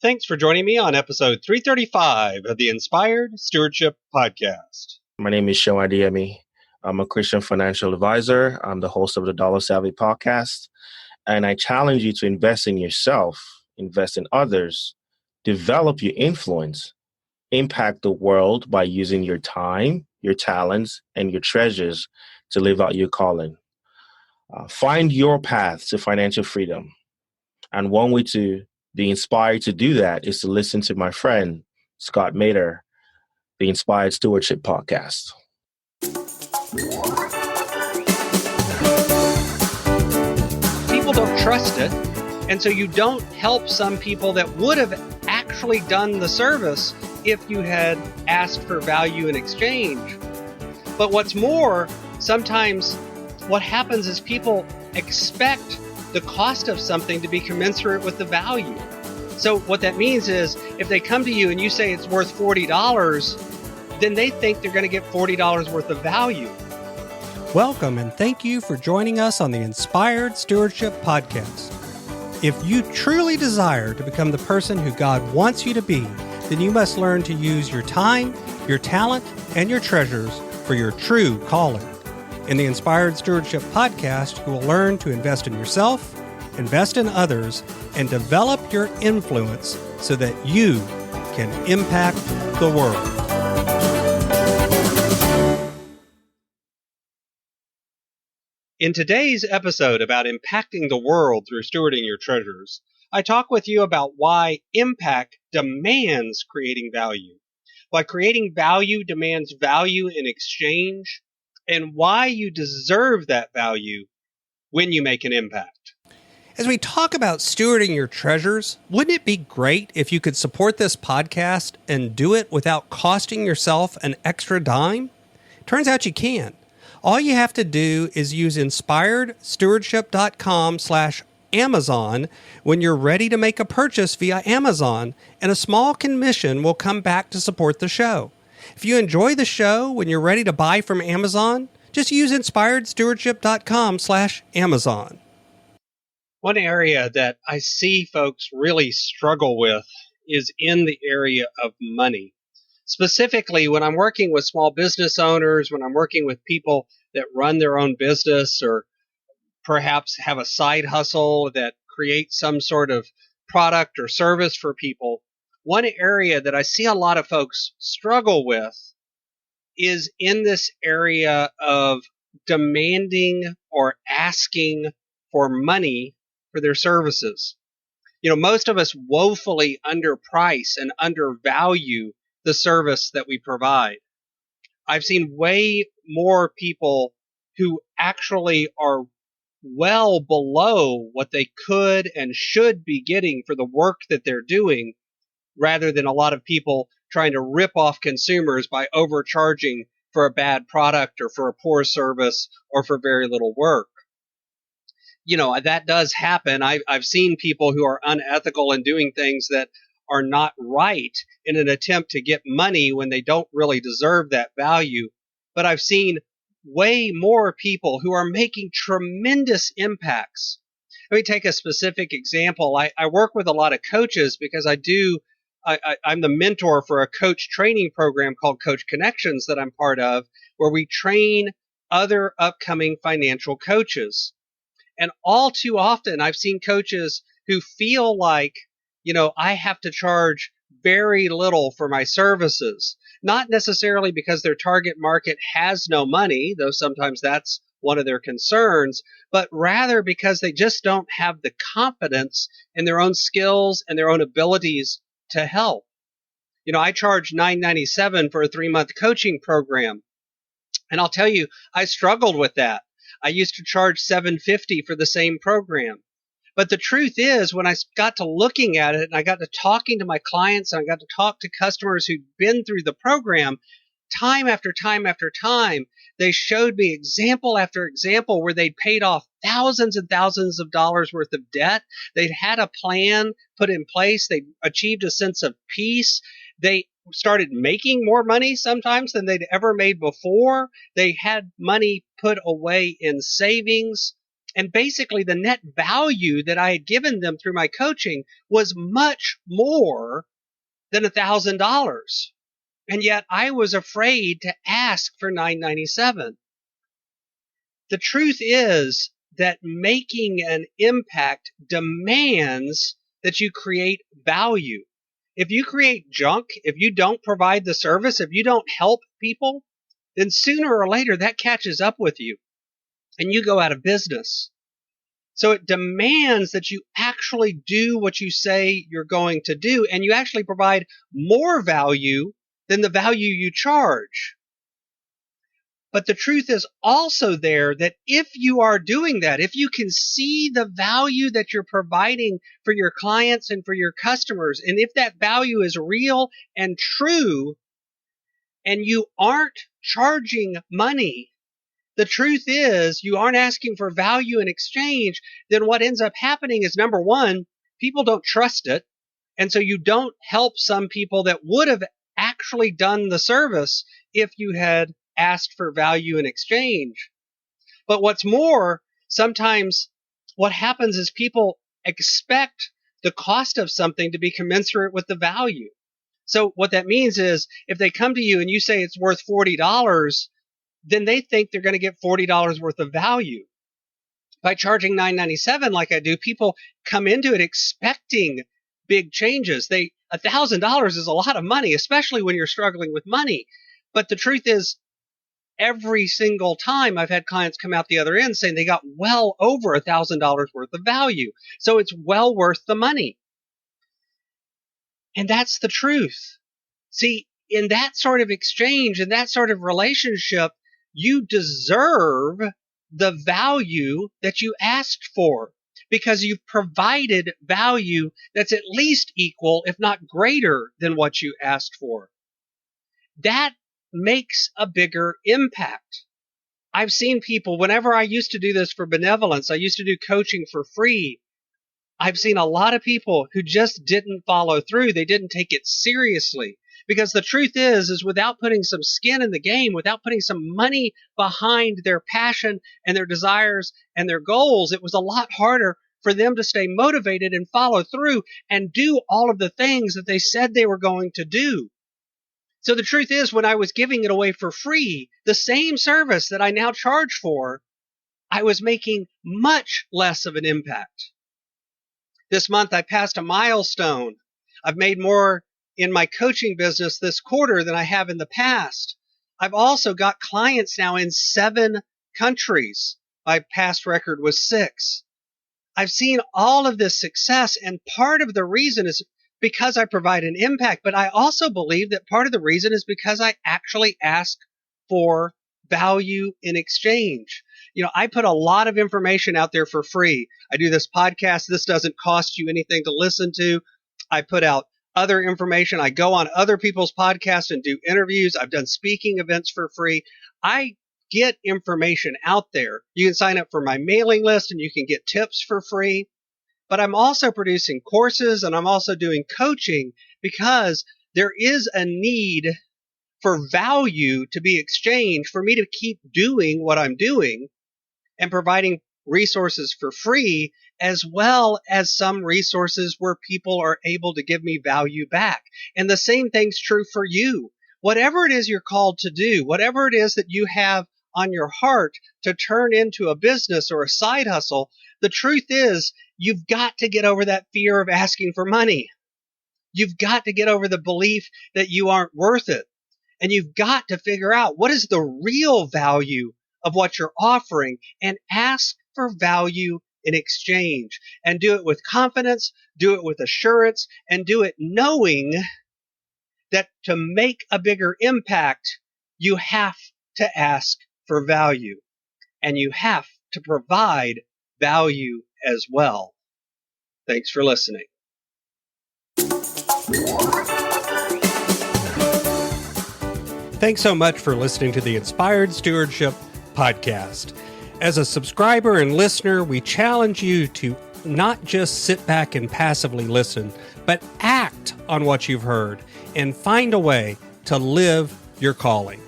Thanks for joining me on episode 335 of the Inspired Stewardship Podcast. My name is Show Adiemi. I'm a Christian financial advisor. I'm the host of the Dollar Savvy podcast. And I challenge you to invest in yourself, invest in others, develop your influence, impact the world by using your time, your talents, and your treasures to live out your calling. Find your path to financial freedom. And one way to be inspired to do that is to listen to my friend, Scott Mater, the Inspired Stewardship Podcast. People don't trust it, and so you don't help some people that would have actually done the service if you had asked for value in exchange. But what's more, sometimes what happens is people expect the cost of something to be commensurate with the value. So what that means is if they come to you and you say it's worth $40, then they think they're going to get $40 worth of value. Welcome and thank you for joining us on the Inspired Stewardship Podcast. If you truly desire to become the person who God wants you to be, then you must learn to use your time, your talent, and your treasures for your true calling. In the Inspired Stewardship Podcast, you will learn to invest in yourself, invest in others, and develop your influence so that you can impact the world. In today's episode about impacting the world through stewarding your treasures, I talk with you about why impact demands creating value, why creating value demands value in exchange, and why you deserve that value when you make an impact. As we talk about stewarding your treasures, wouldn't it be great if you could support this podcast and do it without costing yourself an extra dime? Turns out you can. All you have to do is use inspiredstewardship.com/Amazon when you're ready to make a purchase via Amazon, and a small commission will come back to support the show. If you enjoy the show when you're ready to buy from Amazon, just use inspiredstewardship.com/Amazon. One area that I see folks really struggle with is in the area of money. Specifically, when I'm working with small business owners, when I'm working with people that run their own business or perhaps have a side hustle that creates some sort of product or service for people, one area that I see a lot of folks struggle with is in this area of demanding or asking for money for their services. Most of us woefully underprice and undervalue the service that we provide. I've seen way more people who actually are well below what they could and should be getting for the work that they're doing, rather than a lot of people trying to rip off consumers by overcharging for a bad product or for a poor service or for very little work. That does happen. I've seen people who are unethical and doing things that are not right in an attempt to get money when they don't really deserve that value. But I've seen way more people who are making tremendous impacts. Let me take a specific example. I work with a lot of coaches because I'm the mentor for a coach training program called Coach Connections that I'm part of, where we train other upcoming financial coaches. And all too often, I've seen coaches who feel like, I have to charge very little for my services, not necessarily because their target market has no money, though sometimes that's one of their concerns, but rather because they just don't have the confidence in their own skills and their own abilities to help. I charge $9.97 for a 3-month coaching program. And I'll tell you, I struggled with that. I used to charge $7.50 for the same program. But the truth is, when I got to looking at it and I got to talking to my clients and I got to talk to customers who'd been through the program, time after time after time, they showed me example after example where they'd paid off thousands and thousands of dollars worth of debt. They'd had a plan put in place. They achieved a sense of peace. They started making more money sometimes than they'd ever made before. They had money put away in savings. And basically the net value that I had given them through my coaching was much more than $1,000. And yet I was afraid to ask for $997. The truth is that making an impact demands that you create value. If you create junk, if you don't provide the service, if you don't help people, then sooner or later that catches up with you and you go out of business. So it demands that you actually do what you say you're going to do, and you actually provide more value than the value you charge. But the truth is also there that if you are doing that, if you can see the value that you're providing for your clients and for your customers, and if that value is real and true, and you aren't charging money, the truth is you aren't asking for value in exchange, then what ends up happening is, number one, people don't trust it. And so you don't help some people that would have actually done the service if you had asked for value in exchange. But what's more, sometimes what happens is people expect the cost of something to be commensurate with the value. So what that means is if they come to you and you say it's worth $40, then they think they're going to get $40 worth of value. By charging $997 like I do, people come into it expecting big changes. $1,000 is a lot of money, especially when you're struggling with money. But the truth is, every single time I've had clients come out the other end saying they got well over $1,000 worth of value. So it's well worth the money. And that's the truth. See, in that sort of exchange, in that sort of relationship, you deserve the value that you asked for because you've provided value that's at least equal, if not greater than what you asked for. That makes a bigger impact. I've seen people, whenever I used to do this for benevolence, I used to do coaching for free. I've seen a lot of people who just didn't follow through. They didn't take it seriously. Because the truth is without putting some skin in the game, without putting some money behind their passion and their desires and their goals, it was a lot harder for them to stay motivated and follow through and do all of the things that they said they were going to do. So the truth is, when I was giving it away for free, the same service that I now charge for, I was making much less of an impact. This month, I passed a milestone. I've made more in my coaching business this quarter than I have in the past. I've also got clients now in 7 countries. My past record was 6. I've seen all of this success, and part of the reason is because I provide an impact, but I also believe that part of the reason is because I actually ask for value in exchange. You know, I put a lot of information out there for free. I do this podcast. This doesn't cost you anything to listen to. I put out other information. I go on other people's podcasts and do interviews. I've done speaking events for free. I get information out there. You can sign up for my mailing list and you can get tips for free. But I'm also producing courses and I'm also doing coaching because there is a need for value to be exchanged for me to keep doing what I'm doing and providing resources for free, as well as some resources where people are able to give me value back. And the same thing's true for you. Whatever it is you're called to do, whatever it is that you have on your heart to turn into a business or a side hustle, the truth is you've got to get over that fear of asking for money. You've got to get over the belief that you aren't worth it. And you've got to figure out what is the real value of what you're offering and ask for value in exchange, and do it with confidence, do it with assurance, and do it knowing that to make a bigger impact, you have to ask for value and you have to provide value as well. Thanks for listening. Thanks so much for listening to the Inspired Stewardship podcast. As a subscriber and listener, we challenge you to not just sit back and passively listen, but act on what you've heard and find a way to live your calling.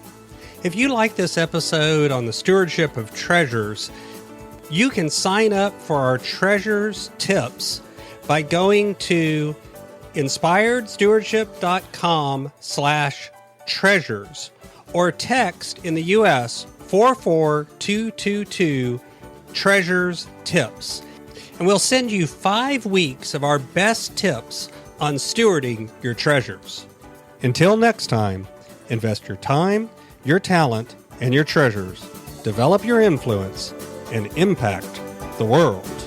If you like this episode on the stewardship of treasures, You can sign up for our Treasures Tips by going to inspiredstewardship.com/treasures or text in the U.S. 44222 Treasures Tips. And we'll send you 5 weeks of our best tips on stewarding your treasures. Until next time, invest your time, your talent, and your treasures. Develop your influence and impact the world.